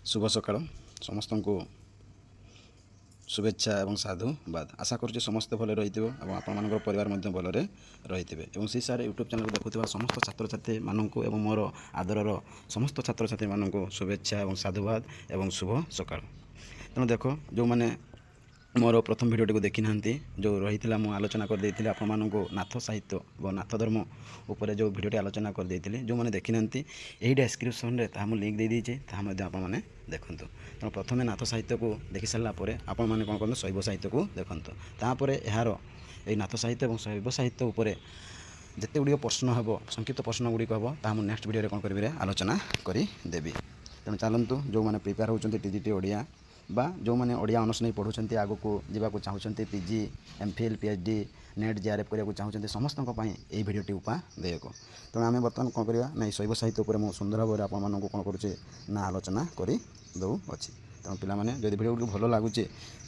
शुभ सकाळ समस्तଙ୍କୁ शुभेच्छा एवं साधुवाद आशा करुँचे समस्ते भले रही आपर परिवार भलरे रही सी सार यूट्यूब चैनल देखुवा समस्त छात्र छात्री मानक एवं मोर आदरर समस्त छात्र छात्री मानक शुभेच्छा एवं साधुवाद एवं शुभ सकाळ। तेणु देख जो मैंने मोर प्रथम भिडियोटी देखी ना जो रही मु आलोचना कर देती आपण नाथ साहित्य व नाथ धर्म उपर जो भिडियोटी आलोचना कर देती जो मैंने देखी ना यही डिस्क्रिप्शन में ताहा लिंक दे दीजिए आपने देखूँ। तेणु प्रथम नाथ साहित्य को देखी सारापर आपण मैंने कौन करते शैव साहित्य को देखूँ तापर यार ये नाथ साहित्य और शैव साहित्य उपर जिते गुड़िक प्रश्न हम संक्षिप्त प्रश्न गुड़िक हम ताहा नेक्स्ट भिडियो कौन करी आलोचना करदेवी। तेणु चलतु जो मैंने प्रिपेयर होती टीजीटी ओडिया बा जो मैंने ओडिया ऑनर्स नहीं पढ़ुंट आग को जावाक चाहते PG MPhil PhD net JRF करने चाहते समस्त ये भिडियोटी उपादेयक। तेणु आम बर्तमान कौन करवा ना शैव साहित्य उपर मुझे सुंदर भाव में कौन करुचे ना आलोचना करदे। तेणु पाने जब भिडियो भल लगुच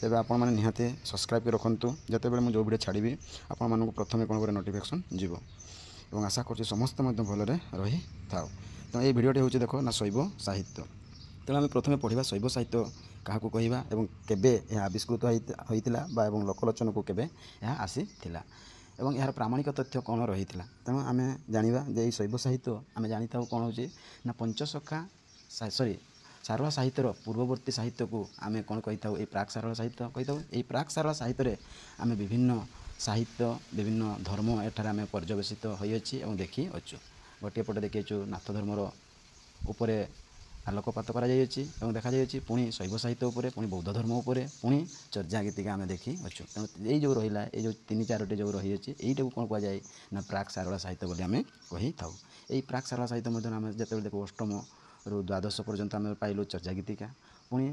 तेज आप निहाती सब्सक्राइब कर रखुँ जिते बड़े मुझे जो भिडियो छाड़ी आपको प्रथम कौन कर नोटिफिकेशन जीव और आशा कर समस्त भलरे रही था। तेणु ये भिडियोटी हूँ देख ना शैव साहित्य। तेणु आम प्रथम पढ़ा शैव साहित्य क्या कहवा और केबे आविष्कृत होता एवं लोकलोचन को केबे आसी एवं यार प्रामाणिक तथ्य कौन रही। तेणु आम जाना जे शैव साहित्य आम जानी था कौन हो ना पंचसखा सॉरी सारला साहित्यर पूर्ववर्ती साहित्य को आम कौन कही था ये प्राक सारला साहित्य कही था। ये प्राक सारला साहित्य आम विभिन्न साहित्य विभिन्न धर्म एठार आम पर्यवेसित होइछि और देखी अच्छु। गोटे पटे देखीचु नाथ धर्मर उपरे आलोकपात कर देखा पुणी शैव साहित्य उपर पुणी बौद्ध धर्म उपर पुणी चर्चा गीतिका आम देखी अच्छु। तेणु यही जो रहा ये तीन चारोटी जो रही यहीटा को कौन कहुए ना प्राक सारला साहित्य बोली आम कही था। यही प्राक सारला साहित्य आम जिते देखो अष्टम रु द्वादश पर्यंत आम पाइलु चर्चा गीतिका पुणी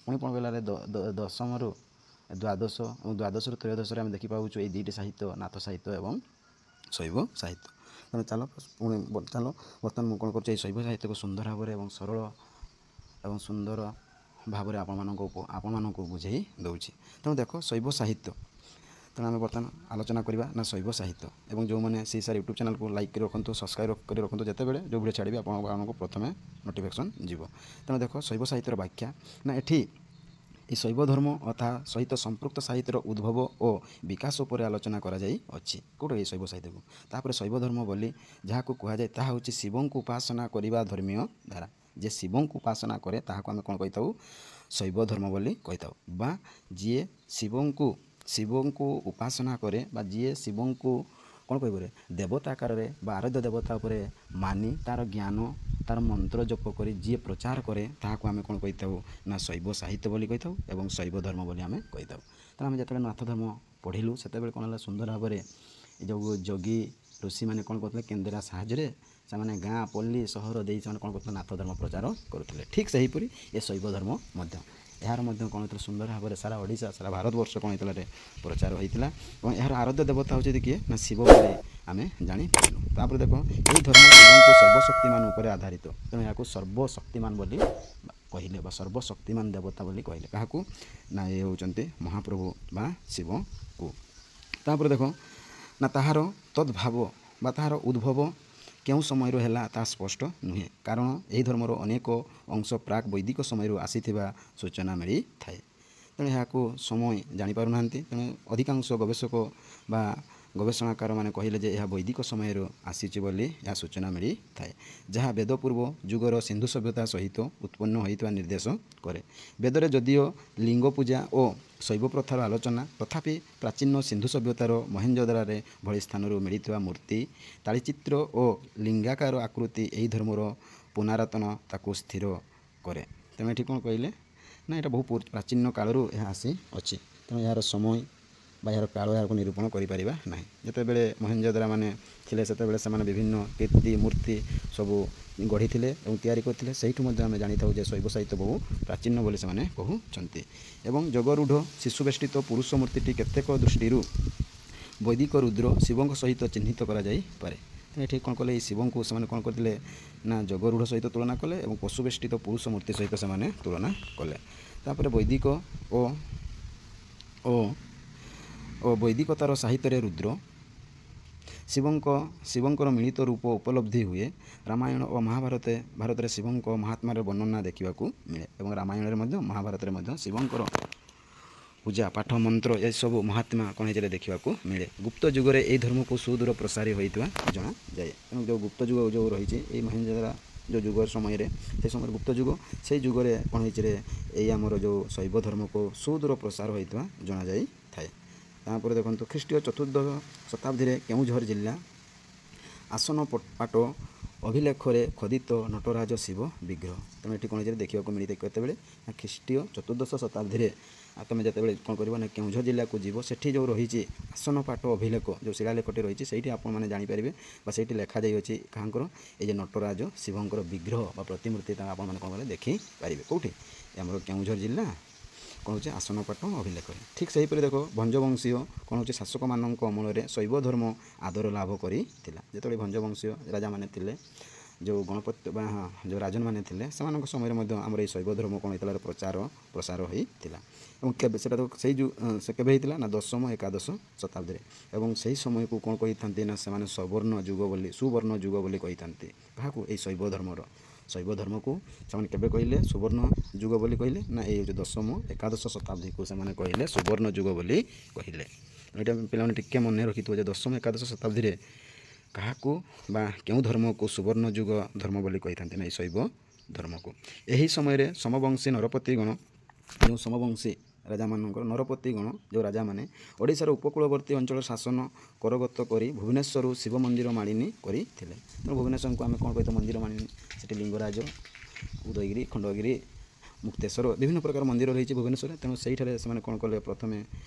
पुणी कौन कहला दशम रु द्वादश और द्वादश रु त्रयोदश आम देखी पाऊँ ये दुईटी साहित्य नाथ साहित्य एवं शैव साहित्य। तेणु चल पुणी चलो बर्तमान मुझे कौन कर शैव साहित्य को सुंदर भाव में सरल एवं सुंदर भाव में आपण को बुझे दूसरी। तेणु देख शैव साहित्य तेणु आम बर्तमान आलोचना करवा ना शैव साहित्य और जो मैंने सी सार यूट्यूब चैनल को लाइक कर रखुँ सब्सक्राइब कर रखुँ जिते बड़े जो भिडियो छाड़ी आपको प्रथम नोटिफिकेशन जीव। तेणु देख शैव साहित्यर व्याख्या ना एठी ये शैव धर्म अर्थात सहित संपृक्त साहित्यर उद्भव और विकास उपर आलोचना कराई कौटे ये शैव साहित्य को तापर शैव धर्म बोली जहाँ को कहुए ताहा हूँ शिव को उपासना करने धर्मीय धारा जे शिव को उपासना करे ताहाको आम कौन कही शैव धर्म बोली कही बा जी शिव को उपासना करे बा जी शिव को कौन कह देवता आकार आराध्य देवता उपर मानी तार ज्ञान तार मंत्र जप कर जी प्रचार करे ताहाको आम कौन कही ना शैव साहित्य बोली कही एवं शैव धर्म बोली आम कही। तेणु आम जो नाथ धर्म पढ़िलु से कौन है सुंदर भाव में जो जोगी ऋषि मैंने कौन करते केन्देरा साहाଯ୍य से मैंने गाँ पल्ली सहर दे कौन करते नाथ धर्म प्रचार करुले ठीक से हीपरी ये शैव धर्म यार कौन होता सुंदर भाव में सारा ओडिशा सारा भारतवर्ष कौन होता प्रचार होता और यार आराध्य देवता होती किए ना शिव बोली आम जापर। तापर देख यही धर्म शिव को सर्वशक्तिमान उपर आधारित तेणु यहाँ सर्वशक्तिमान बोली कहले सर्वशक्तिमान देवता बोली कहले क्या ना ये होती महाप्रभु बा शिव को। तापर देख ना ताहार तद्भाव बा ताहार उद्भव क्यों समय है ता स्पष्ट नुहे कारण यही धर्मर अनेक अंश प्राक वैदिक समय आसीथिबा सूचना मिली थाए। तेणु यहाँ समय जापर ना तेणु अधिकांश गवेषक बा गवेषणाकार मैंने कहले जे यह वैदिक समय आसी बोली यह सूचना मिली थाए जहाँ वेदपूर्व जुगर सिंधु सभ्यता सहित उत्पन्न होता निर्देश करे। वेदरे जदिओ लिंग पूजा और शैव प्रथार आलोचना तथापि प्राचीन सिंधु सभ्यतार महेंजोदरारे भली स्थान मिलता मूर्ति तालीचित्र और लिंगाकार आकृति यही धर्मर पुनरातन ताकू स्थिर करे। तेणु ये कौन कहले ना यहाँ बहु प्राचीन कालू यह आसी अच्छी। तेणु यार समय यार काल यहाँ निरूपण करें जिते बड़े महेंजोदरा मैंने थे से विभिन्न कीर्ति मूर्ति सबू गढ़ी और तैयारी करते से आम जानी था शैव साहित्य बहु प्राचीन बोली से कहते एवं जगरूढ़ शिशुवेष्टित पुरुष मूर्ति केतेक दृष्टि वैदिक रुद्र शिव सहित चिह्नित कराए। ये कौन कले शिव को से कौन करते ना जगरूढ़ सहित तुलना कले और पशुवेष्टित पुरुष मूर्ति सहित से तुलना कले। तापर वैदिक और वैदिकतार साहित्य रुद्र ଶିବଙ୍କର ମିଳିତ ରୂପ ଉପଲବ୍ଧି ହୁଏ। ରାମାୟଣ ଓ ଭାରତରେ ଶିବଙ୍କ ମହାତ୍ମାର ବର୍ଣ୍ଣନା ଦେଖିବାକୁ ମିଳେ ଏବଂ ରାମାୟଣରେ ମଧ୍ୟ ମହାଭାରତରେ ମଧ୍ୟ ଶିବଙ୍କର ପୂଜା ପାଠ ମନ୍ତ୍ର ଏସବୁ ମହାତ୍ମା କ'ଣ ହେଇଥିଲେ ଦେଖିବାକୁ ମିଳେ। ଗୁପ୍ତ ଯୁଗରେ ଏହି ଧର୍ମକୁ ସୁଦୂର ପ୍ରସାରୀ ହୋଇଥିବା ଜଣାଯାଏ। ତେଣୁ ଯେଉଁ ଗୁପ୍ତ ଯୁଗ ଯେଉଁ ରହିଛି ଏଇ ମହେଞ୍ଜୋଦାର ଯେଉଁ ଯୁଗ ସମୟରେ ସେ ସମୟରେ ଗୁପ୍ତ ଯୁଗ ସେଇ ଯୁଗରେ କ'ଣ ହେଇଛି ଏଇ ଆମର ଯେଉଁ ଶୈବ ଧର୍ମକୁ ସୁଦୂର ପ୍ରସାର ହୋଇଥିବା ଜଣାଯାଇଥାଏ। ତାପରେ ଦେଖନ୍ତୁ ଖ୍ରୀଷ୍ଟୀୟ ଚତୁର୍ଦ୍ଦଶ ଶତାବ୍ଦୀରେ କେଉଁଝର ଜିଲ୍ଲା ଆସନପାଟ ଅଭିଲେଖରେ ଖୋଦିତ ନଟରାଜ ଶିବ ବିଗ୍ରହ। ତେଣୁ ଏଠି କ'ଣ ହେଇଛି ଦେଖିବାକୁ ମିଳିଥାଏ କେତେବେଳେ ନା ଖ୍ରୀଷ୍ଟୀୟ ଚତୁର୍ଦ୍ଦଶ ଶତାବ୍ଦୀରେ ତୁମେ ଯେତେବେଳେ କ'ଣ କରିବ ନା କେଉଁଝର ଜିଲ୍ଲାକୁ ଯିବ ସେଠି ଯେଉଁ ରହିଛି ଆସନପାଟ ଅଭିଲେଖ ଯେଉଁ ଶିଳାଲେଖଟି ରହିଛି ସେଇଠି ଆପଣମାନେ ଜାଣିପାରିବେ ବା ସେଇଠି ଲେଖାଯାଇଅଛି କାହାଙ୍କର ଏଇ ଯେ ନଟରାଜ ଶିବଙ୍କର ବିଗ୍ରହ ବା ପ୍ରତିମୂର୍ତ୍ତି ତାଙ୍କ ଆପଣମାନେ କ'ଣ କଲେ ଦେଖିପାରିବେ। କେଉଁଠି ଆମର କେଉଁଝର ଜିଲ୍ଲା କ'ଣ ହେଉଛି ଆସନପାଟ ଅଭିଲେଖରେ। ଠିକ୍ ସେହିପରି ଦେଖ ଭଞ୍ଜବଂଶୀୟ କ'ଣ ହେଉଛି ଶାସକମାନଙ୍କ ଅମଳରେ ଶୈବ ଧର୍ମ ଆଦର ଲାଭ କରିଥିଲା। ଯେତେବେଳେ ଭଞ୍ଜବଂଶୀୟ ରାଜାମାନେ ଥିଲେ ଯେଉଁ ଗଣପତି ବା ଯେଉଁ ରାଜନମାନେ ଥିଲେ ସେମାନଙ୍କ ସମୟରେ ମଧ୍ୟ ଆମର ଏଇ ଶୈବ ଧର୍ମ କ'ଣ ହେଇଥିଲା ପ୍ରସାର ହୋଇଥିଲା। ଏବଂ କେବେ ସେଟା ସେଇ ସେ କେବେ ହେଇଥିଲା ନା ଦଶମ ଏକାଦଶ ଶତାବ୍ଦୀରେ ଏବଂ ସେହି ସମୟକୁ କ'ଣ କହିଥାନ୍ତି ନା ସେମାନେ ସୁବର୍ଣ୍ଣ ଯୁଗ ବୋଲି କହିଥାନ୍ତି। କାହାକୁ ଏଇ ଶୈବ ଧର୍ମକୁ ସେମାନେ କେବେ କହିଲେ ସୁବର୍ଣ୍ଣ ଯୁଗ ବୋଲି କହିଲେ ନା ଏଇ ଯେଉଁ ଦଶମ ଏକାଦଶ ଶତାବ୍ଦୀକୁ ସେମାନେ କହିଲେ ସୁବର୍ଣ୍ଣ ଯୁଗ ବୋଲି କହିଲେ। ଏଇଟା ପିଲାମାନେ ଟିକେ ମନେ ରଖିଥିବ ଯେ ଦଶମ ଏକାଦଶ ଶତାବ୍ଦୀରେ କାହାକୁ ବା କେଉଁ ଧର୍ମକୁ ସୁବର୍ଣ୍ଣ ଯୁଗ ଧର୍ମ ବୋଲି କହିଥାନ୍ତି ନା ଏଇ ଶୈବ ଧର୍ମକୁ। ଏହି ସମୟରେ ସମବଂଶୀ ନରପତିଗଣ ଯେଉଁ ସମବଂଶୀ ରାଜାମାନଙ୍କର ନରପତିଗଣ ଯେଉଁ ରାଜାମାନେ ଓଡ଼ିଶାର ଉପକୂଳବର୍ତ୍ତୀ ଅଞ୍ଚଳ ଶାସନ କରଗତ କରି ଭୁବନେଶ୍ୱରରୁ ଶିବ ମନ୍ଦିର ମାଳିନୀ କରିଥିଲେ। ତେଣୁ ଭୁବନେଶ୍ୱରକୁ ଆମେ କ'ଣ କହିଥାଉ ମନ୍ଦିର ମାଳିନୀ। ସେଠି ଲିଙ୍ଗରାଜ ଉଦୟଗିରି ଖଣ୍ଡଗିରି ମୁକ୍ତେଶ୍ୱର ବିଭିନ୍ନ ପ୍ରକାର ମନ୍ଦିର ରହିଛି ଭୁବନେଶ୍ୱରରେ। ତେଣୁ ସେଇଠାରେ ସେମାନେ କ'ଣ କଲେ ପ୍ରଥମେ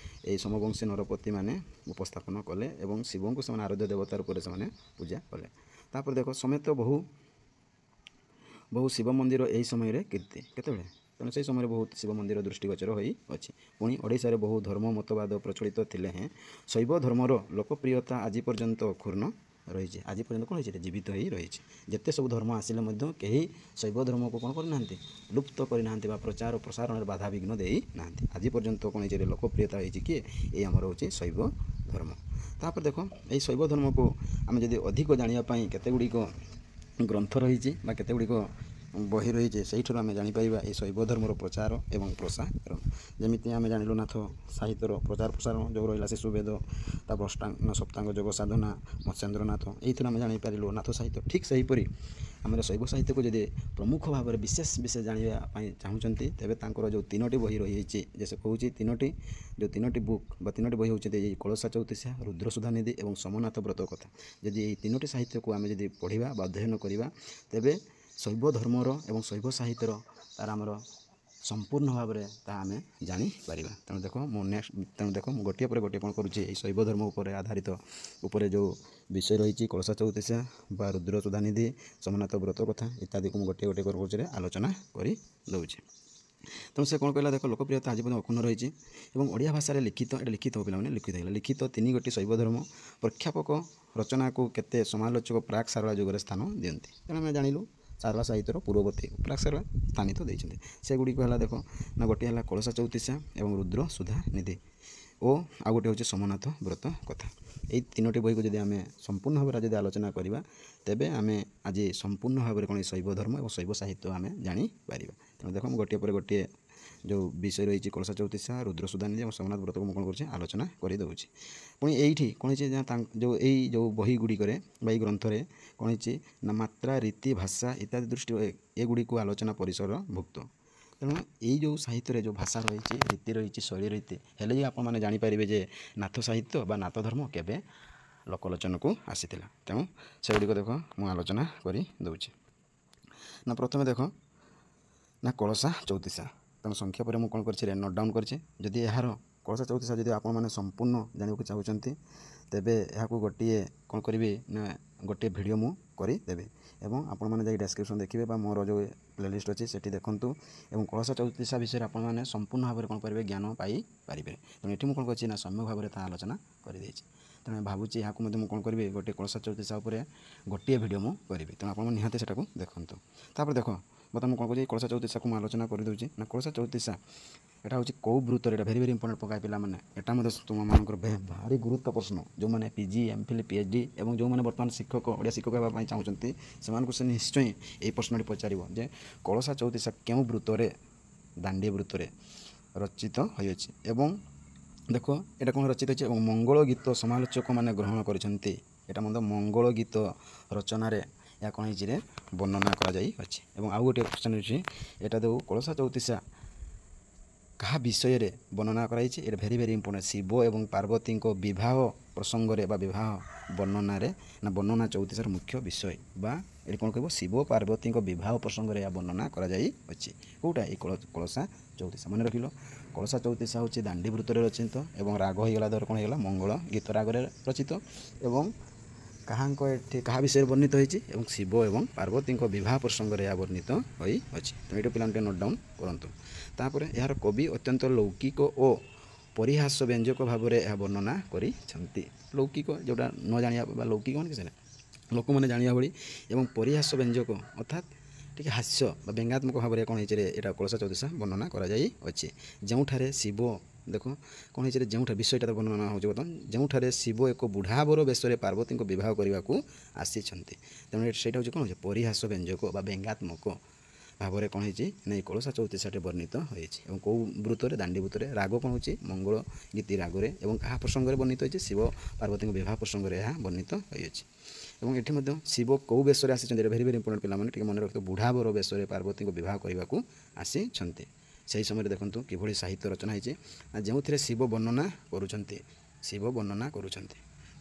ଏହି ସମବଂଶୀ ନରପତିମାନେ ଉପସ୍ଥାପନ କଲେ ଏବଂ ଶିବଙ୍କୁ ସେମାନେ ଆରାଧ୍ୟ ଦେବତା ରୂପରେ ସେମାନେ ପୂଜା କଲେ। ତାପରେ ଦେଖ ସମେତ ବହୁ ଶିବ ମନ୍ଦିର ଏହି ସମୟରେ କୀର୍ତ୍ତି କେତେବେଳେ ତେଣୁ ସେହି ସମୟରେ ବହୁତ ଶିବ ମନ୍ଦିର ଦୃଷ୍ଟିଗୋଚର ହୋଇଅଛି। ପୁଣି ଓଡ଼ିଶାରେ ବହୁ ଧର୍ମ ମତବାଦ ପ୍ରଚଳିତ ଥିଲେ ହେଁ ଶୈବ ଧର୍ମର ଲୋକପ୍ରିୟତା ଆଜି ପର୍ଯ୍ୟନ୍ତ ଅକ୍ଷୁର୍ଣ୍ଣ ରହିଛି। ଆଜି ପର୍ଯ୍ୟନ୍ତ କ'ଣ ହେଇଛି ଜୀବିତ ହୋଇ ରହିଛି। ଯେତେ ସବୁ ଧର୍ମ ଆସିଲେ ମଧ୍ୟ କେହି ଶୈବ ଧର୍ମକୁ କ'ଣ କରିନାହାନ୍ତି ଲୁପ୍ତ କରିନାହାନ୍ତି ବା ପ୍ରଚାର ପ୍ରସାରଣରେ ବାଧାବିଘ୍ନ ଦେଇନାହାନ୍ତି। ଆଜି ପର୍ଯ୍ୟନ୍ତ କ'ଣ ହେଇଛି ଲୋକପ୍ରିୟତା ହେଇଛି କିଏ ଏଇ ଆମର ହେଉଛି ଶୈବ ଧର୍ମ। ତାପରେ ଦେଖ ଏଇ ଶୈବ ଧର୍ମକୁ ଆମେ ଯଦି ଅଧିକ ଜାଣିବା ପାଇଁ କେତେଗୁଡ଼ିକ ଗ୍ରନ୍ଥ ରହିଛି ବା କେତେଗୁଡ଼ିକ ବହି ରହିଛି ସେଇଠାରୁ ଆମେ ଜାଣିପାରିବା ଏହି ଶୈବ ଧର୍ମର ପ୍ରଚାର ଏବଂ ପ୍ରସାର। ଯେମିତି ଆମେ ଜାଣିଲୁ ନାଥ ସାହିତ୍ୟର ପ୍ରଚାର ପ୍ରସାରଣ ଯେଉଁ ରହିଲା ଶିଶୁବେଦ ତାପରେ ସପ୍ତାଙ୍ଗ ଯୋଗ ସାଧନା ମତ୍ସ୍ୟେନ୍ଦ୍ରନାଥ ଏଇଥିରୁ ଆମେ ଜାଣିପାରିଲୁ ନାଥ ସାହିତ୍ୟ। ଠିକ୍ ସେହିପରି ଆମର ଶୈବ ସାହିତ୍ୟକୁ ଯଦି ପ୍ରମୁଖ ଭାବରେ ବିଶେଷ ଜାଣିବା ପାଇଁ ଚାହୁଁଛନ୍ତି ତେବେ ତାଙ୍କର ଯେଉଁ 3ଟି ବହି ରହିଛି ଯେ ସେ କହୁଛି ଯେଉଁ ତିନୋଟି ବୁକ୍ ବା 3ଟି ବହି ହେଉଛନ୍ତି ଏଇ କଳସା ଚଉତିଶା ରୁଦ୍ର ସୁଧାନିଧି ଏବଂ ସୋମନାଥ ବ୍ରତ କଥା। ଯଦି ଏଇ 3ଟି ସାହିତ୍ୟକୁ ଆମେ ଯଦି ପଢ଼ିବା ବା ଅଧ୍ୟୟନ କରିବା ତେବେ ଶୈବ ଧର୍ମର ଏବଂ ଶୈବ ସାହିତ୍ୟର ତାର ଆମର ସମ୍ପୂର୍ଣ୍ଣ ଭାବରେ ତାହା ଆମେ ଜାଣିପାରିବା। ତେଣୁ ଦେଖ ମୁଁ ଗୋଟିଏ ପରେ ଗୋଟିଏ କ'ଣ କରୁଛି ଏଇ ଶୈବ ଧର୍ମ ଉପରେ ଆଧାରିତ ଉପରେ ଯେଉଁ ବିଷୟ ରହିଛି କଳସା ଚଉତିଶା ବା ରୁଦ୍ର ସୁଧାନିଧି ସୋମନାଥ ବ୍ରତ କଥା ଇତ୍ୟାଦିକୁ ମୁଁ ଗୋଟିଏ କରୁଛିରେ ଆଲୋଚନା କରି ଦେଉଛି। ତେଣୁ ସେ କ'ଣ କହିଲା ଦେଖ ଲୋକପ୍ରିୟତା ଆଜି ପର୍ଯ୍ୟନ୍ତ ଅକ୍ଷୁଣ୍ଣ ରହିଛି ଏବଂ ଓଡ଼ିଆ ଭାଷାରେ ଲିଖିତ ଏଇଟା ଲିଖିତ ପିଲାମାନେ ଲିଖିତ ହେଇଗଲା ଲିଖିତ 3ଗୋଟି ଶୈବ ଧର୍ମ ପ୍ରଖ୍ୟାପକ ରଚନାକୁ କେତେ ସମାଲୋଚକ ପ୍ରାକ୍ ସାରଳା ଯୁଗରେ ସ୍ଥାନ ଦିଅନ୍ତି। ତେଣୁ ଆମେ ଜାଣିଲୁ ସାରଳା ସାହିତ୍ୟର ପୂର୍ବବର୍ତ୍ତୀ ପ୍ରାକ୍ ସାରଳା ସ୍ଥାନିତ ଦେଇଛନ୍ତି। ସେଗୁଡ଼ିକ ହେଲା ଦେଖ ନା ଗୋଟିଏ ହେଲା କଳସା ଚଉତିଶା ଏବଂ ରୁଦ୍ର ସୁଧାନିଧି ଓ ଆଉ ଗୋଟିଏ ହେଉଛି ସୋମନାଥ ବ୍ରତ କଥା। ଏଇ 3ଟି ବହିକୁ ଯଦି ଆମେ ସମ୍ପୂର୍ଣ୍ଣ ଭାବରେ ଯଦି ଆଲୋଚନା କରିବା ତେବେ ଆମେ ଆଜି ସମ୍ପୂର୍ଣ୍ଣ ଭାବରେ କ'ଣ ଶୈବ ଧର୍ମ ଏବଂ ଶୈବ ସାହିତ୍ୟ ଆମେ ଜାଣିପାରିବା। ତେଣୁ ଦେଖ ମୁଁ ଗୋଟିଏ ପରେ ଗୋଟିଏ ଯେଉଁ ବିଷୟ ରହିଛି କଳସା ଚଉତିଶା ରୁଦ୍ର ସୁଧାନିଧି ଏବଂ ସୋମନାଥ ବ୍ରତକୁ ମୁଁ କ'ଣ କରୁଛି ଆଲୋଚନା କରିଦେଉଛି। ପୁଣି ଏଇଠି କ'ଣ ହେଇଛି ଯେଉଁ ବହି ଗୁଡ଼ିକରେ ବା ଏଇ ଗ୍ରନ୍ଥରେ କ'ଣ ହେଇଛି ନା ମାତ୍ରା ରୀତି ଭାଷା ଇତ୍ୟାଦି ଦୃଷ୍ଟି ଏଗୁଡ଼ିକୁ ଆଲୋଚନା ପରିସରଭୁକ୍ତ। ତେଣୁ ଏଇ ଯେଉଁ ସାହିତ୍ୟରେ ଯେଉଁ ଭାଷା ରହିଛି ରୀତି ରହିଛି ଶୈଳୀ ରହିଛି ହେଲେ ବି ଆପଣମାନେ ଜାଣିପାରିବେ ଯେ ନାଥ ସାହିତ୍ୟ ବା ନାଥ ଧର୍ମ କେବେ ଲୋକଲୋଚନକୁ ଆସିଥିଲା। ତେଣୁ ସେଗୁଡ଼ିକ ଦେଖ ମୁଁ ଆଲୋଚନା କରି ଦେଉଛି। ନା ପ୍ରଥମେ ଦେଖ ନା କଳସା ଚଉତିଶା ତେଣୁ ସଂଖ୍ୟା ପରେ ମୁଁ କ'ଣ କରିଛି ନୋଟ୍ ଡାଉନ୍ କରିଛି। ଯଦି ଏହାର କଳସା ଚଉତିଶା ଯଦି ଆପଣମାନେ ସମ୍ପୂର୍ଣ୍ଣ ଜାଣିବାକୁ ଚାହୁଁଛନ୍ତି ତେବେ ଏହାକୁ କ'ଣ କରିବେ ନା ଗୋଟିଏ ଭିଡ଼ିଓ ମୁଁ କରିଦେବି ଏବଂ ଆପଣମାନେ ଯାଇକି ଡେସ୍କ୍ରିପ୍ସନ୍ ଦେଖିବେ ବା ମୋର ଯେଉଁ ପ୍ଲେଲିଷ୍ଟ ଅଛି ସେଠି ଦେଖନ୍ତୁ ଏବଂ କଳସା ଚଉତିଶା ବିଷୟରେ ଆପଣମାନେ ସମ୍ପୂର୍ଣ୍ଣ ଭାବରେ କ'ଣ କରିବେ ଜ୍ଞାନ ପାଇପାରିବେ। ତେଣୁ ଏଠି ମୁଁ କ'ଣ କରିଛି ନା ସମ୍ୟକ ଭାବରେ ତାହା ଆଲୋଚନା କରିଦେଇଛି। ତେଣୁ ଭାବୁଛି ଏହାକୁ ମଧ୍ୟ ମୁଁ କ'ଣ କରିବି ଗୋଟିଏ କଳସା ଚଉତିଶା ଉପରେ ଗୋଟିଏ ଭିଡ଼ିଓ ମୁଁ କରିବି। ତେଣୁ ଆପଣ ନିହାତି ସେଟାକୁ ଦେଖନ୍ତୁ। ତାପରେ ଦେଖ ବର୍ତ୍ତମାନ ମୁଁ କ'ଣ କହୁଛି କଳସା ଚଉତିଶାକୁ ମୁଁ ଆଲୋଚନା କରିଦେଉଛି ନା କଳସା ଚଉତିଶା এটা ହେଉଛି କେଉଁ ବୃତ୍ତରେ এটা ଭେରି ଭେରି ଇମ୍ପୋର୍ଟାଣ୍ଟ ପକାଏ ପିଲାମାନେ ଏଟା ମଧ୍ୟ ତୁମମାନଙ୍କର ଭାରି ଗୁରୁତ୍ୱ ପ୍ରଶ୍ନ ଯେଉଁମାନେ ପିଜି ଏମ୍ଫିଲ୍ ପିଏଚ୍ଡି ଏବଂ ଯେଉଁମାନେ ବର୍ତ୍ତମାନ ଶିକ୍ଷକ ଓଡ଼ିଆ ଶିକ୍ଷକ ହେବା ପାଇଁ ଚାହୁଁଛନ୍ତି ସେମାନଙ୍କୁ ସେ ନିଶ୍ଚୟ ଏହି ପ୍ରଶ୍ନଟି ପଚାରିବ ଯେ କଳସା ଚଉତିଶା କେଉଁ ବୃତ୍ତରେ ଦାଣ୍ଡି ବୃତ୍ତରେ ରଚିତ ହୋଇଅଛି ଏବଂ ଦେଖ ଏଇଟା କ'ଣ ରଚିତ ହୋଇଛି ଏବଂ ମଙ୍ଗଳ ଗୀତ ସମାଲୋଚକମାନେ ଗ୍ରହଣ କରିଛନ୍ତି ଏଇଟା ମଧ୍ୟ ମଙ୍ଗଳ ଗୀତ ରଚନାରେ ଏହା କ'ଣ ହେଇଛି ବର୍ଣ୍ଣନା କରାଯାଇଅଛି ଏବଂ ଆଉ ଗୋଟିଏ କ୍ୱେଶ୍ଚନ୍ ଅଛି ଏଇଟା ଦେଉ କଳସା ଚଉତିଶା କାହା ବିଷୟରେ ବର୍ଣ୍ଣନା କରାଯାଇଛି ଏଇଟା ଭେରି ଭେରି ଇମ୍ପୋର୍ଟାଣ୍ଟ ଶିବ ଏବଂ ପାର୍ବତୀଙ୍କ ବିବାହ ପ୍ରସଙ୍ଗରେ ବା ବିବାହ ବର୍ଣ୍ଣନାରେ ନା ବର୍ଣ୍ଣନା ଚଉତିଶାର ମୁଖ୍ୟ ବିଷୟ ବା ଏଠି କ'ଣ କହିବ ଶିବ ପାର୍ବତୀଙ୍କ ବିବାହ ପ୍ରସଙ୍ଗରେ ଏହା ବର୍ଣ୍ଣନା କରାଯାଇଅଛି କେଉଁଟା ଏଇ କଳସା ଚଉତିଶା ମନେ ରଖିଲ କଳସା ଚଉତିଶା ହେଉଛି ଦାଣ୍ଡି ବୃତ୍ତରେ ରଚିତ ଏବଂ ରାଗ ହୋଇଗଲା ଧର କ'ଣ ହେଇଗଲା ମଙ୍ଗଳ ଗୀତ ରାଗରେ ରଚିତ ଏବଂ କାହାଙ୍କ ଏଠି କାହା ବିଷୟରେ ବର୍ଣ୍ଣିତ ହୋଇଛି ଏବଂ ଶିବ ଏବଂ ପାର୍ବତୀଙ୍କ ବିବାହ ପ୍ରସଙ୍ଗରେ ଏହା ବର୍ଣ୍ଣିତ ହୋଇଅଛି ତେଣୁ ଏଇଟା ପିଲାମାନେ ନୋଟ୍ ଡାଉନ୍ କରନ୍ତୁ ତାପରେ ଏହାର କବି ଅତ୍ୟନ୍ତ ଲୌକିକ ଓ ପରିହାସ ବ୍ୟଞ୍ଜକ ଭାବରେ ଏହା ବର୍ଣ୍ଣନା କରିଛନ୍ତି ଲୌକିକ ଯେଉଁଟା ନ ଜାଣିବା ବା ଲୌକିକ ମାନେ କିଛି ନାହିଁ ଲୋକମାନେ ଜାଣିବା ଭଳି ଏବଂ ପରିହାସ ବ୍ୟଞ୍ଜକ ଅର୍ଥାତ୍ ଟିକେ ହାସ୍ୟ ବା ବ୍ୟଙ୍ଗାତ୍ମକ ଭାବରେ କ'ଣ ହେଇଛି ଏଇଟା କଳସା ଚଉତିଶା ବର୍ଣ୍ଣନା କରାଯାଇଅଛି ଯେଉଁଠାରେ ଶିବ ଦେଖ କ'ଣ ହେଇଛି ଯେଉଁଠାରେ ବିଷୟଟା ତ ବର୍ଣ୍ଣନା ହେଉଛି ବର୍ତ୍ତମାନ ଯେଉଁଠାରେ ଶିବ ଏକ ବୁଢ଼ାବର ବେଶରେ ପାର୍ବତୀଙ୍କ ବିବାହ କରିବାକୁ ଆସିଛନ୍ତି ତେଣୁ ସେଇଟା ହେଉଛି କ'ଣ ହେଉଛି ପରିହାସ ବ୍ୟଞ୍ଜକ ବା ବ୍ୟଙ୍ଗାତ୍ମକ ଭାବରେ କ'ଣ ହେଇଛି ନା ଏଇ କଳସା ଚଉତିଶାଟି ବର୍ଣ୍ଣିତ ହୋଇଛି ଏବଂ କେଉଁ ବୃତ୍ତରେ ଦାଣ୍ଡି ବୃତ୍ତରେ ରାଗ କ'ଣ ହେଉଛି ମଙ୍ଗଳ ଗୀତି ରାଗରେ ଏବଂ କାହା ପ୍ରସଙ୍ଗରେ ବର୍ଣ୍ଣିତ ହୋଇଛି ଶିବ ପାର୍ବତୀଙ୍କ ବିବାହ ପ୍ରସଙ୍ଗରେ ଏହା ବର୍ଣ୍ଣିତ ହୋଇଅଛି ଏବଂ ଏଠି ମଧ୍ୟ ଶିବ କେଉଁ ବେଶରେ ଆସିଛନ୍ତି ଏଇଟା ଭେରି ଭେରି ଇମ୍ପୋର୍ଟାଣ୍ଟ ପିଲାମାନେ ଟିକେ ମନେ ରଖିଥିବ ବୁଢ଼ାବର ବେଶରେ ପାର୍ବତୀଙ୍କ ବିବାହ କରିବାକୁ ଆସିଛନ୍ତି ସେହି ସମୟରେ ଦେଖନ୍ତୁ କିଭଳି ସାହିତ୍ୟ ରଚନା ହେଇଛି ନା ଯେଉଁଥିରେ ଶିବ ବର୍ଣ୍ଣନା କରୁଛନ୍ତି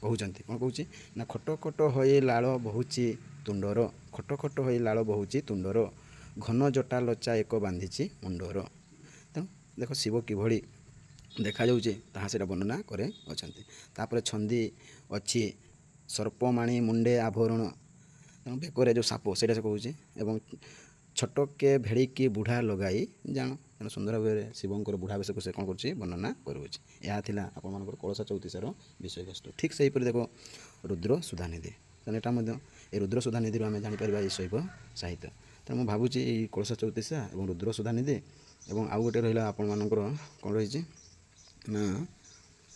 କହୁଛନ୍ତି କ'ଣ କହୁଛି ନା ଖଟ ଖଟ ହୋଇ ଲାଳ ବହୁଛି ତୁଣ୍ଡର ଖଟ ଖଟ ହୋଇ ଲାଳ ବହୁଛି ତୁଣ୍ଡର ଘନ ଜଟା ଲଚା ଏକ ବାନ୍ଧିଛି ମୁଣ୍ଡର ତେଣୁ ଦେଖ ଶିବ କିଭଳି ଦେଖାଯାଉଛି ତାହା ସେଇଟା ବର୍ଣ୍ଣନା କରେ ଅଛନ୍ତି ତାପରେ ଛନ୍ଦି ଅଛି ସର୍ପମାଣି ମୁଣ୍ଡେ ଆଭରଣ ତେଣୁ ବେକରେ ଯେଉଁ ସାପ ସେଇଟା ସେ କହୁଛି ଏବଂ ଛଟକେ ଭେଡ଼ିକି ବୁଢ଼ା ଲଗାଇ ଜାଣ ତେଣୁ ସୁନ୍ଦର ଭାବରେ ଶିବଙ୍କର ବୁଢ଼ା ବେଶକୁ ସେ କ'ଣ କରୁଛି ବର୍ଣ୍ଣନା କରୁଅଛି ଏହା ଥିଲା ଆପଣମାନଙ୍କର କଳସା ଚଉତିଶାର ବିଷୟବସ୍ତୁ ଠିକ୍ ସେହିପରି ଦେଖ ରୁଦ୍ର ସୁଧାନିଧି ତେଣୁ ଏଇଟା ମଧ୍ୟ এই ରୁଦ୍ର ସୁଧାନିଧିରୁ ଆମେ ଜାଣିପାରିବା ଏଇ ଶୈବ ସାହିତ୍ୟ ତେଣୁ ମୁଁ ଭାବୁଛି ଏଇ କଳସା ଚଉତିଶା ଏବଂ ରୁଦ୍ର ସୁଧାନିଧି ଏବଂ ଆଉ ଗୋଟେ ରହିଲା ଆପଣମାନଙ୍କର କ'ଣ ରହିଛି ନା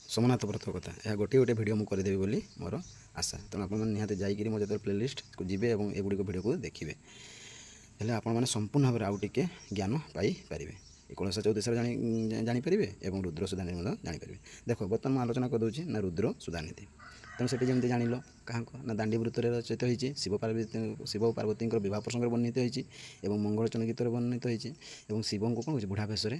ସୋମନାଥ ବ୍ରତ କଥା ଏହା ଗୋଟିଏ ଗୋଟିଏ ଭିଡ଼ିଓ ମୁଁ କରିଦେବି ବୋଲି ମୋର ଆଶା ତେଣୁ ଆପଣମାନେ ନିହାତି ଯାଇକରି ମୋ ଯେତେବେଳେ ପ୍ଲେଲିଷ୍ଟକୁ ଯିବେ ଏବଂ ଏଗୁଡ଼ିକ ଭିଡ଼ିଓକୁ ଦେଖିବେ ହେଲେ ଆପଣମାନେ ସମ୍ପୂର୍ଣ୍ଣ ଭାବରେ ଆଉ ଟିକେ ଜ୍ଞାନ ପାଇପାରିବେ ଏ କଳସା ଚଉତିଶାର ଜାଣିପାରିବେ ଏବଂ ରୁଦ୍ର ସୁଧାନିଧି ମଧ୍ୟ ଜାଣିପାରିବେ ଦେଖ ବର୍ତ୍ତମାନ ମୁଁ ଆଲୋଚନା କରିଦେଉଛି ନା ରୁଦ୍ର ସୁଧାନିଧି ତେଣୁ ସେଠି ଯେମିତି ଜାଣିଲ କାହାଙ୍କ ନା ଦାଣ୍ଡି ବୃତ୍ତରେ ରଚିତ ହୋଇଛି ଶିବ ପାର୍ବତୀଙ୍କର ବିବାହ ପ୍ରସଙ୍ଗରେ ବର୍ଣ୍ଣିତ ହୋଇଛି ଏବଂ ମଙ୍ଗଳଚଣ୍ଡୀ ଗୀତରେ ବର୍ଣ୍ଣିତ ହୋଇଛି ଏବଂ ଶିବଙ୍କୁ କ'ଣ ହେଉଛି ବୁଢ଼ା ବେଶରେ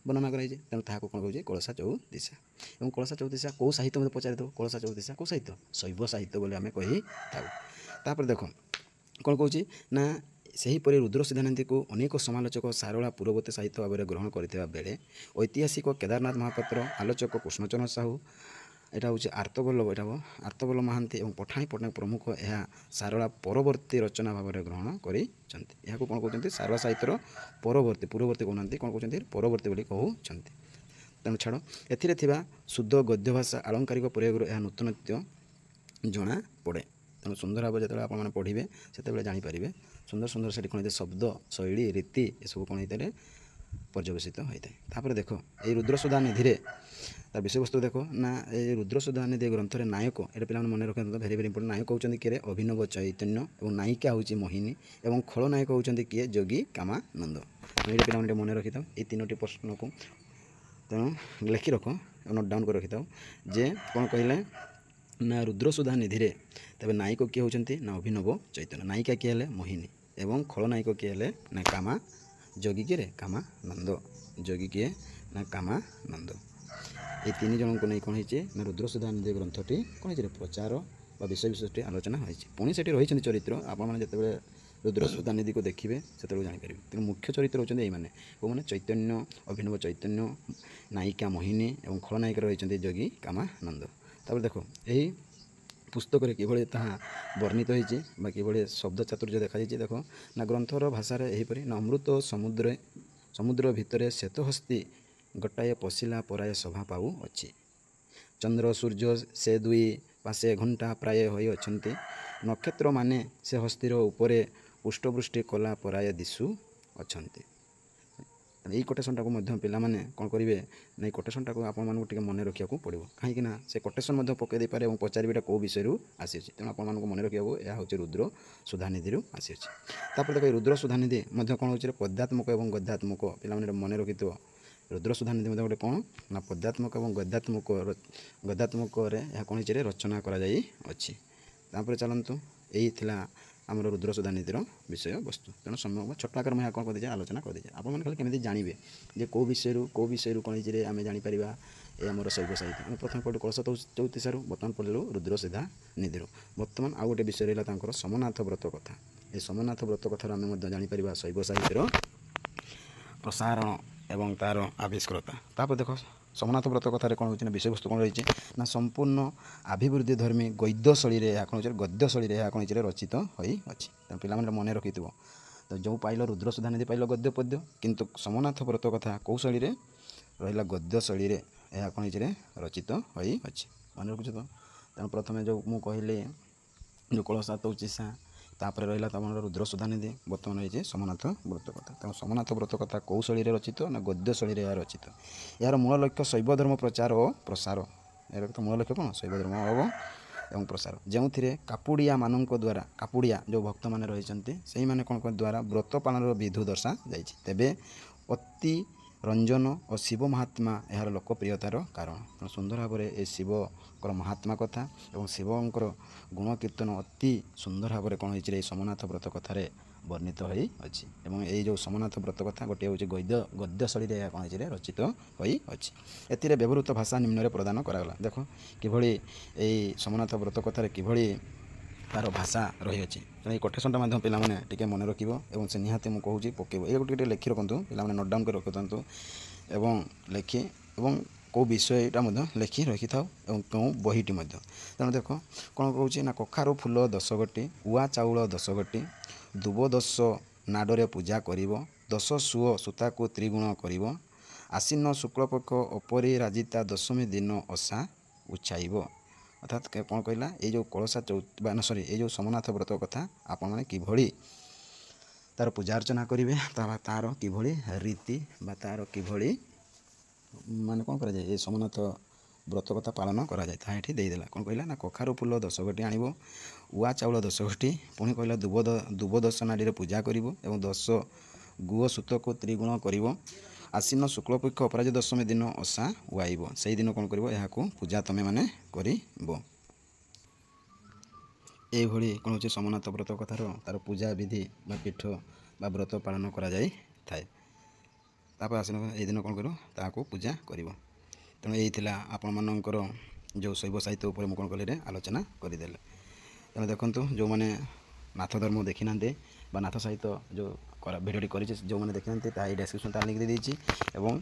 ବର୍ଣ୍ଣନା କରାଯାଇଛି ତେଣୁ ତାହାକୁ କ'ଣ କହୁଛି କଳସା ଚଉତିଶା ଏବଂ କଳସା ଚଉତିଶା କେଉଁ ସାହିତ୍ୟ ମୋତେ ପଚାରିଥାଉ କଳସା ଚଉତିଶା କେଉଁ ସାହିତ୍ୟ ଶୈବ ସାହିତ୍ୟ ବୋଲି ଆମେ କହିଥାଉ ତାପରେ ଦେଖ କ'ଣ କହୁଛି ନା ସେହିପରି ରୁଦ୍ର ସୁଧାନିଧିକୁ ଅନେକ ସମାଲୋଚକ ସାରଳା ପୂର୍ବବର୍ତ୍ତୀ ସାହିତ୍ୟ ଭାବରେ ଗ୍ରହଣ କରିଥିବା ବେଳେ ଐତିହାସିକ କେଦାରନାଥ ମହାପାତ୍ର ଆଲୋଚକ କୃଷ୍ଣଚରଣ ସାହୁ এটা ହେଉଛି ଆର୍ତ୍ତବଲ୍ଲଭ ମହାନ୍ତି ଏବଂ ପଠାଣି ପଟ୍ଟନାୟକ ପ୍ରମୁଖ ଏହା ସାରଳା ପରବର୍ତ୍ତୀ ରଚନା ଭାବରେ ଗ୍ରହଣ କରିଛନ୍ତି ଏହାକୁ କ'ଣ କହୁଛନ୍ତି ସାରଳା ସାହିତ୍ୟର ପୂର୍ବବର୍ତ୍ତୀ କହୁନାହାନ୍ତି କ'ଣ କହୁଛନ୍ତି ପରବର୍ତ୍ତୀ ବୋଲି କହୁଛନ୍ତି ତେଣୁ ଛାଡ଼ ଏଥିରେ ଥିବା ଶୁଦ୍ଧ ଗଦ୍ୟ ଭାଷା ଆଳଙ୍କାରିକ ପ୍ରୟୋଗରୁ ଏହା ନୂତନତ୍ୱ ଜଣାପଡ଼େ ତେଣୁ ସୁନ୍ଦର ଭାବରେ ଯେତେବେଳେ ଆପଣମାନେ ପଢ଼ିବେ ସେତେବେଳେ ଜାଣିପାରିବେ ସୁନ୍ଦର ସେଠି କ'ଣ ହେଇଥାଏ ଶବ୍ଦ ଶୈଳୀ ରୀତି ଏସବୁ କ'ଣ ହେଇଥାଏ ପର୍ଯ୍ୟବେସିତ ହୋଇଥାଏ ତାପରେ ଦେଖ ଏଇ ରୁଦ୍ର ସୁଧାନିଧିରେ ତା ବିଷୟବସ୍ତୁ ଦେଖ ନା এই ରୁଦ୍ର ସୁଧାନିଧି ଗ୍ରନ୍ଥରେ ନାୟକ ଏଇଟା ପିଲାମାନେ ମନେ ରଖନ୍ତୁ ଭେରି ଭେରି ଇମ୍ପୋର୍ଟାଣ୍ଟ ନାୟକ ହେଉଛନ୍ତି କିଏ ଅଭିନବ ଚୈତନ୍ୟ ଏବଂ ନାୟିକା ହେଉଛି ମୋହିନୀ ଏବଂ ଖଳନାୟକ ହେଉଛନ୍ତି କିଏ ଯୋଗୀ କାମାନନ୍ଦ ଏଇଟା ପିଲାମାନେ ଟିକେ ମନେ ରଖିଥାଉ ଏଇ ତିନୋଟି ପ୍ରଶ୍ନକୁ ତେଣୁ ଲେଖି ରଖ ନୋଟ୍ ଡାଉନ୍ କରି ରଖିଥାଉ ଯେ କ'ଣ କହିଲେ ନା ରୁଦ୍ର ସୁଧାନିଧିରେ ତେବେ ନାୟକ କିଏ ହେଉଛନ୍ତି ନା ଅଭିନବ ଚୈତନ୍ୟ ନାୟିକା କିଏ ହେଲେ ମୋହିନୀ ଏବଂ ଖଳନାୟକ କିଏ ହେଲେ ନା ଯୋଗୀ କିଏ କାମାନନ୍ଦ ଯୋଗୀ କିଏ ନା କାମାନନ୍ଦ এই ତିନି ଜଣଙ୍କୁ ନେଇ କ'ଣ ହେଇଛି ନା ରୁଦ୍ର ସୁଧାନିଧି ଗ୍ରନ୍ଥଟି କ'ଣ ହେଇଛି ପ୍ରଚାର ବା ବିଷୟବସ୍ତୁଟି ଆଲୋଚନା ହୋଇଛି ପୁଣି ସେଠି ରହିଛନ୍ତି ଚରିତ୍ର ଆପଣମାନେ ଯେତେବେଳେ ରୁଦ୍ର ସୁଧାନିଧିକୁ ଦେଖିବେ ସେତେବେଳେ ଜାଣିପାରିବେ ତେଣୁ ମୁଖ୍ୟ ଚରିତ୍ର ହେଉଛନ୍ତି ଏଇମାନେ କେଉଁମାନେ ଚୈତନ୍ୟ ଅଭିନବ ଚୈତନ୍ୟ ନାୟିକା ମୋହିନୀ ଏବଂ ଖଳନାୟିକାରେ ରହିଛନ୍ତି ଯୋଗୀ କାମାନନ୍ଦ ତାପରେ ଦେଖ ଏହି ପୁସ୍ତକରେ କିଭଳି ତାହା ବର୍ଣ୍ଣିତ ହୋଇଛି ବା କିଭଳି ଶବ୍ଦ ଚାତୁର୍ଯ୍ୟ ଦେଖାଯାଇଛି ଦେଖ ନା ଗ୍ରନ୍ଥର ଭାଷାରେ ଏହିପରି ନା ଅମୃତ ସମୁଦ୍ର ଭିତରେ ଶ୍ଵେତହସ୍ତୀ ଗୋଟାଏ ପଶିଲା ପରାଏ ସଭା ପାଉଅଛି ଚନ୍ଦ୍ର ସୂର୍ଯ୍ୟ ସେ ଦୁଇ ପାଶେ ଘଣ୍ଟା ପ୍ରାୟ ହୋଇଅଛନ୍ତି ନକ୍ଷତ୍ରମାନେ ସେ ହସ୍ତୀର ଉପରେ ପୁଷ୍ଟବୃଷ୍ଟି କଲା ପରାଏ ଦିଶୁଅଛି ଅଛନ୍ତି। ଏଇ କୋଟେସନ୍ଟାକୁ ମଧ୍ୟ ପିଲାମାନେ କ'ଣ କରିବେ ନା ଏଇ କୋଟେସନ୍ଟାକୁ ଆପଣମାନଙ୍କୁ ଟିକେ ମନେ ରଖିବାକୁ ପଡ଼ିବ, କାହିଁକିନା ସେ କୋଟେସନ୍ ମଧ୍ୟ ପକାଇ ଦେଇପାରେ ଏବଂ ପଚାରିବେ ଏଇଟା କେଉଁ ବିଷୟରୁ ଆସିଅଛି। ତେଣୁ ଆପଣମାନଙ୍କୁ ମନେ ରଖିବାକୁ ଏହା ହେଉଛି ରୁଦ୍ର ସୁଧାନିଧିରୁ ଆସିଅଛି। ତାପରେ ଦେଖ, ଏଇ ରୁଦ୍ର ସୁଧାନିଧି ମଧ୍ୟ କ'ଣ ହେଉଛି ପଦ୍ୟାତ୍ମକ ଏବଂ ଗଦ୍ୟାତ୍ମକ, ପିଲାମାନେ ମନେ ରଖିଥିବ। ରୁଦ୍ର ସୁଧାନିଧି ମଧ୍ୟ ଗୋଟେ କ'ଣ ନା ପଦ୍ୟାତ୍ମକ ଏବଂ ଗଦ୍ୟାତ୍ମକରେ ଏହା କ'ଣ ହେଇଛି ରଚନା କରାଯାଇଅଛି। ତାପରେ ଚାଲନ୍ତୁ, ଏଇ ଥିଲା ଆମର ରୁଦ୍ର ସୁଧାନିଧିର ବିଷୟବସ୍ତୁ। ତେଣୁ ସମୟ ଛୋଟ ଆକାରରେ ମୁଁ ଏହା କ'ଣ କରିଦେଇଛି ଆଲୋଚନା କରିଦେଇଛି। ଆପଣମାନେ ଖାଲି କେମିତି ଜାଣିବେ ଯେ କେଉଁ ବିଷୟରୁ କ'ଣ ହେଇଛି ଆମେ ଜାଣିପାରିବା ଏ ଆମର ଶୈବ ସାହିତ୍ୟ। ଆମେ ପ୍ରଥମେ ପଢ଼ିଲୁ କଳସ ଚଉତିଶାରୁ, ବର୍ତ୍ତମାନ ପଢ଼ିଲୁ ରୁଦ୍ର ସୁଧାନିଧିରୁ। ବର୍ତ୍ତମାନ ଆଉ ଗୋଟେ ବିଷୟ ରହିଲା ତାଙ୍କର ସୋମନାଥ ବ୍ରତ କଥା। ଏ ସୋମନାଥ ବ୍ରତ କଥାରୁ ଆମେ ମଧ୍ୟ ଜାଣିପାରିବା ଶୈବ ସାହିତ୍ୟର ପ୍ରସାରଣ ଏବଂ ତା'ର ଆବିଷ୍କୃତା। ତାପରେ ଦେଖ, ସୋମନାଥ ବ୍ରତ କଥାରେ କ'ଣ ହେଉଛି ନା ବିଷୟବସ୍ତୁ କ'ଣ ରହିଛି ନା ସମ୍ପୂର୍ଣ୍ଣ ଅଭିବୃଦ୍ଧି ଧର୍ମୀ ଗଦ୍ୟଶୈଳୀରେ ଏହା କ'ଣ ହେଉଛି ଗଦ୍ୟଶୈଳୀରେ ଏହା କ'ଣ ହେଇଛି ରଚିତ ହୋଇଅଛି। ତେଣୁ ପିଲାମାନେ ମନେ ରଖିଥିବ। ତ ଯେଉଁ ପାଇଲ ରୁଦ୍ର ସୁଧାନିଧି ପାଇଲ ଗଦ୍ୟ ପଦ୍ୟ, କିନ୍ତୁ ସୋମନାଥ ବ୍ରତ କଥା କେଉଁ ଶୈଳୀରେ ରହିଲା ଗଦ୍ୟଶୈଳୀରେ ଏହା କ'ଣ ହେଇଛି ରଚିତ ହୋଇଅଛି। ମନେ ରଖୁଛ ତ? ତେଣୁ ପ୍ରଥମେ ଯେଉଁ ମୁଁ କହିଲି ଯେଉଁ କଳସା ତଉଚିସା, ତାପରେ ରହିଲା ତୁମର ରୁଦ୍ର ସୁଧାନିଧି, ବର୍ତ୍ତମାନ ହେଇଛି ସୋମନାଥ ବ୍ରତ କଥା। ତେଣୁ ସୋମନାଥ ବ୍ରତ କଥା କେଉଁ ଶୈଳୀରେ ରଚିତ ନା ଗଦ୍ୟ ଶୈଳୀରେ ଏହା ରଚିତ। ଏହାର ମୂଳ ଲକ୍ଷ୍ୟ ଶୈବ ଧର୍ମ ପ୍ରଚାର ଓ ପ୍ରସାର। ଏହାର ମୂଳ ଲକ୍ଷ୍ୟ କ'ଣ? ଶୈବ ଧର୍ମ ଏବଂ ପ୍ରସାର, ଯେଉଁଥିରେ କାପୁଡ଼ିଆମାନଙ୍କ ଦ୍ୱାରା, କାପୁଡ଼ିଆ ଯେଉଁ ଭକ୍ତମାନେ ରହିଛନ୍ତି ସେଇମାନେ କ'ଣ ଦ୍ୱାରା ବ୍ରତ ପାଳନର ବିଧି ଦର୍ଶାଯାଇଛି। ତେବେ ଅତି ରଞ୍ଜନ ଓ ଶିବ ମହାତ୍ମା ଏହାର ଲୋକପ୍ରିୟତାର କାରଣ। ତେଣୁ ସୁନ୍ଦର ଭାବରେ ଏ ଶିବଙ୍କର ମହାତ୍ମା କଥା ଏବଂ ଶିବଙ୍କର ଗୁଣ କୀର୍ତ୍ତନ ଅତି ସୁନ୍ଦର ଭାବରେ କ'ଣ ହେଇଛି ଏଇ ସୋମନାଥ ବ୍ରତ କଥାରେ ବର୍ଣ୍ଣିତ ହୋଇଅଛି। ଏବଂ ଏଇ ଯେଉଁ ସୋମନାଥ ବ୍ରତ କଥା ଗୋଟିଏ ହେଉଛି ଗଦ୍ୟ ଶୈଳୀରେ ଏହା କ'ଣ ହେଇଛି ରଚିତ ହୋଇଅଛି। ଏଥିରେ ବ୍ୟବହୃତ ଭାଷା ନିମ୍ନରେ ପ୍ରଦାନ କରାଗଲା। ଦେଖ କିଭଳି ଏଇ ସୋମନାଥ ବ୍ରତ କଥାରେ କିଭଳି ତା'ର ଭାଷା ରହିଅଛି। ତେଣୁ ଏଇ କୋଟେସନ୍ଟା ମଧ୍ୟ ପିଲାମାନେ ଟିକେ ମନେ ରଖିବ ଏବଂ ସେ ନିହାତି ମୁଁ କହୁଛି ପକାଇବ। ଏଇ ଟିକେ ଲେଖି ରଖନ୍ତୁ, ପିଲାମାନେ ନୋଟ୍ ଡାଉନ୍ କରି ରଖିଥାନ୍ତୁ ଏବଂ କେଉଁ ବିଷୟଟା ମଧ୍ୟ ଲେଖି ରଖିଥାଉ ଏବଂ କେଉଁ ବହିଟି ମଧ୍ୟ। ତେଣୁ ଦେଖ କ'ଣ କହୁଛି ନା କଖାରୁ ଫୁଲ 10 ଗୋଟି, ଉଆ ଚାଉଳ 10 ଗୋଟି, ଦୁବ 10 ନାଡ଼ରେ ପୂଜା କରିବ, 10 ସୁଅ ସୂତାକୁ ତ୍ରିଗୁଣ କରିବ, ଆଶ୍ୱିନ ଶୁକ୍ଳପକ୍ଷ ଅପରାଜିତା ଦଶମୀ ଦିନ ଓଷା ଉଛାଇବ। ଅର୍ଥାତ୍ କ'ଣ କହିଲା, ଏଇ ଯେଉଁ କଳସା ଏଇ ଯେଉଁ ସୋମନାଥ ବ୍ରତ କଥା ଆପଣମାନେ କିଭଳି ତା'ର ପୂଜା ଅର୍ଚ୍ଚନା କରିବେ, ତା'ର କିଭଳି ରୀତି ବା ତା'ର କିଭଳି ମାନେ କ'ଣ କରାଯାଏ ଏ ସୋମନାଥ ବ୍ରତ କଥା ପାଳନ କରାଯାଏ ତାହା ଏଠି ଦେଇଦେଲା। କ'ଣ କହିଲା ନା କଖାରୁ ଫୁଲ 10 ଗୋଟି ଆଣିବ, ଉଆ ଚାଉଳ 10 ଗୋଟି, ପୁଣି କହିଲା ଦୁବ 10 ନାଡ଼ିରେ ପୂଜା କରିବ ଏବଂ 10 ଗୁଅ ସୂତକୁ ତ୍ରିଗୁଣ କରିବ, ଆଶ୍ୱିନ ଶୁକ୍ଳପକ୍ଷ ଅପରାଜିତା ଦଶମୀ ଦିନ ଓଷା ଉଆଇବ। ସେହିଦିନ କ'ଣ କରିବ, ଏହାକୁ ପୂଜା ତୁମେମାନେ କରିବ। ଏଇଭଳି କ'ଣ ହେଉଛି ସୋମନାଥ ବ୍ରତ କଥାର ତା'ର ପୂଜା ବିଧି ବା ପୀଠ ବା ବ୍ରତ ପାଳନ କରାଯାଇଥାଏ। ତାପରେ ଆସିନ ଏଇ ଦିନ କ'ଣ କରିବ, ତାହାକୁ ପୂଜା କରିବ। ତେଣୁ ଏଇ ଥିଲା ଆପଣମାନଙ୍କର ଯେଉଁ ଶୈବ ସାହିତ୍ୟ ଉପରେ ମୁଁ କ'ଣ କଲି ଆଲୋଚନା କରିଦେଲେ। ତେଣୁ ଦେଖନ୍ତୁ, ଯେଉଁମାନେ ନାଥ ଧର୍ମ ଦେଖିନାହାନ୍ତି ବା ନାଥ ସାହିତ୍ୟ ଯେଉଁ ଭିଡ଼ିଓଟି କରିଛି, ଯେଉଁମାନେ ଦେଖିନାହାନ୍ତି ତାହା ଏଇ ଡେସ୍କ୍ରିପ୍ସନ୍ ତାହା ଲିଙ୍କ୍ ଦେଇଦେଇଛି। ଏବଂ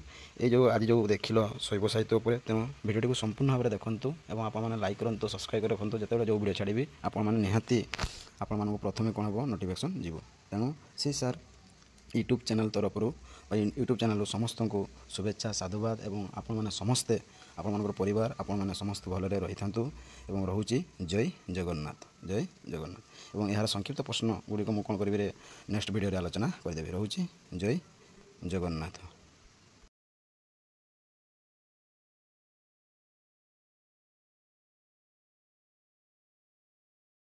ଏଇ ଯେଉଁ ଆଜି ଯେଉଁ ଦେଖିଲ ଶୈବ ସାହିତ୍ୟ ଉପରେ, ତେଣୁ ଭିଡ଼ିଓଟିକୁ ସମ୍ପୂର୍ଣ୍ଣ ଭାବରେ ଦେଖନ୍ତୁ ଏବଂ ଆପଣମାନେ ଲାଇକ୍ କରନ୍ତୁ, ସବସ୍କ୍ରାଇବ୍ କରି ରଖନ୍ତୁ। ଯେତେବେଳେ ଯେଉଁ ଭିଡ଼ିଓ ଛାଡ଼ିବି ଆପଣମାନେ ନିହାତି ଆପଣମାନଙ୍କୁ ପ୍ରଥମେ କ'ଣ ହେବ ନୋଟିଫିକେସନ୍ ଯିବ। ତେଣୁ ସାର୍ ୟୁଟ୍ୟୁବ୍ ଚ୍ୟାନେଲ୍ ତରଫରୁ ବା ୟୁଟ୍ୟୁବ୍ ଚ୍ୟାନେଲ୍ରୁ ସମସ୍ତଙ୍କୁ ଶୁଭେଚ୍ଛା, ସାଧୁବାଦ ଏବଂ ଆପଣମାନେ ସମସ୍ତେ ଆପଣମାନଙ୍କର ପରିବାର ଆପଣମାନେ ସମସ୍ତେ ଭଲରେ ରହିଥାନ୍ତୁ ଏବଂ ରହୁଛି ଜୟ ଜଗନ୍ନାଥ, ଜୟ ଜଗନ୍ନାଥ। ଏବଂ ଏହାର ସଂକ୍ଷିପ୍ତ ପ୍ରଶ୍ନ ଗୁଡ଼ିକ ମୁଁ କ'ଣ କରିବି ନେକ୍ସଟ ଭିଡ଼ିଓରେ ଆଲୋଚନା କରିଦେବି। ରହୁଛି ଜୟ ଜଗନ୍ନାଥ।